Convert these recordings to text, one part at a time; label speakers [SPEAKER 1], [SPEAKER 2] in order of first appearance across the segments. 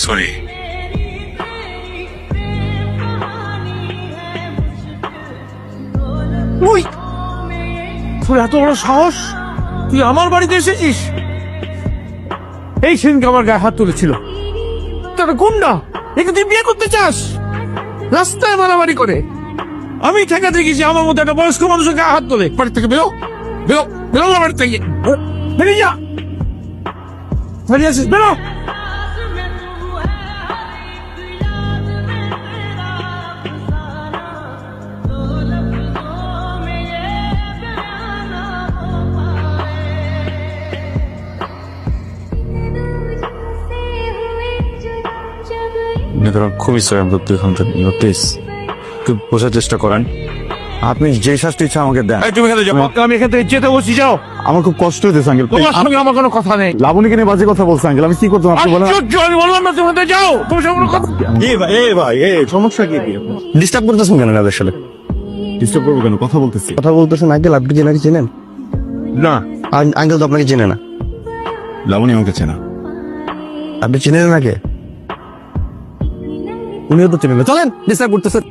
[SPEAKER 1] Sorry.
[SPEAKER 2] ওই তোর এত বড় সাহস, তুই আমার বাড়িতে এসেছিস? এই সেদিনকে আমার গায়ে হাত তুলেছিল, তার গুন্ডা। একে তুই বিয়ে করতে চাস? রাস্তায় মারামারি করে আমি ঠেকাতে গেছি, আমার মধ্যে একটা বয়স্ক মানুষের গায়ে হাত তোলে। বাড়ি থেকে বেরো, বেরো, বেরো আমার বাড়ি থেকে, বেরিয়ে যা। বেরিয়ে আসিস, বেরো।
[SPEAKER 1] খুবই সরি, প্লিজ একটু বোঝার চেষ্টা করেন। আপনি যে শাস্তি ইচ্ছা আমাকে দেন।
[SPEAKER 2] তুমি এখানে যাও, আমি এখান থেকে যেতে বসি, যাও।
[SPEAKER 1] আমার খুব কষ্ট হইতেছে আঙ্কেল।
[SPEAKER 2] তোমার সঙ্গে আমার কোনো কথা নেই।
[SPEAKER 1] লাবণীকে নিয়ে বাজে কথা বলছে আঙ্কেল, আমি কি করতাম আপনি বলেন?
[SPEAKER 2] আমি বললাম না তুমি যাও, তোমার সঙ্গে কোনো কথা।
[SPEAKER 1] সমস্যা কি? ডিস্টার্ব করতেছেন কেন এদের সাথে? ডিস্টার্ব করবো কেন? কথা বলতেছি।
[SPEAKER 3] কথা বলতেছেন আঙ্কেল, আপনি জেনাকে চেনেন?
[SPEAKER 1] না,
[SPEAKER 3] আঙ্কেল তো আপনাকে চেনে না।
[SPEAKER 1] লাবণী আমাকে চেনা।
[SPEAKER 3] আপনি চেনেন নাকি? উনিও তো চেনেন না। চলেন, ডিস্টার্ব করতেছেন।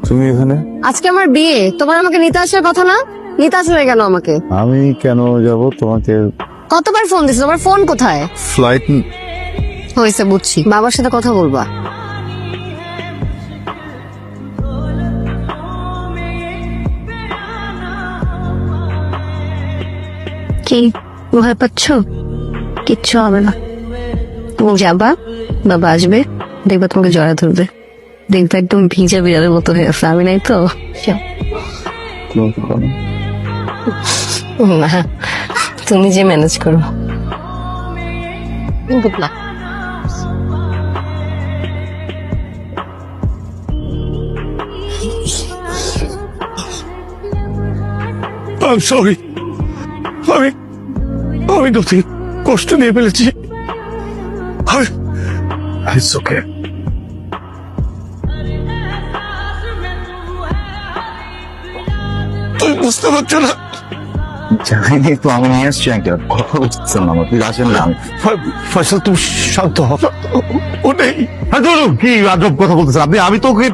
[SPEAKER 1] তুমি এখানে?
[SPEAKER 4] আজকে আমার বিয়ে, তোমার আমাকে নিতে আসার কথা না? নিতে আসলে কেন আমাকে?
[SPEAKER 1] আমি কেন যাব তোমাকে?
[SPEAKER 4] কতবার ফোন দিছো, তোমার ফোন কোথায়?
[SPEAKER 1] ফ্লাইট।
[SPEAKER 4] হয়েছে, বুঝছি, বাবার সাথে কথা বলবা। কি ভয় পাচ্ছ? কিচ্ছু হবে না, তুমি যাবা, বাবা আসবে, দেখবা তোমাকে জড়া ধরবে, দেখবা একদম ভিজা বিড়ালের মতো হয়ে গেছে। আমি নাই তো, না, তুমি যে ম্যানেজ করো। Good luck.
[SPEAKER 2] I'm sorry, আমি নতুন কষ্ট নিয়ে ফেলেছি।
[SPEAKER 1] It's okay.
[SPEAKER 2] তুমি বুঝতে পারছো না?
[SPEAKER 1] জানি তো, আমি নিয়ে আসছি আঙ্কেল। কথা বলছেন না, আপনি আসেন না।
[SPEAKER 2] ফয়সাল, তুমি শান্ত হও। ও নেই।
[SPEAKER 1] কি আজব কথা বলতেছেন আপনি? আমি তো ওকে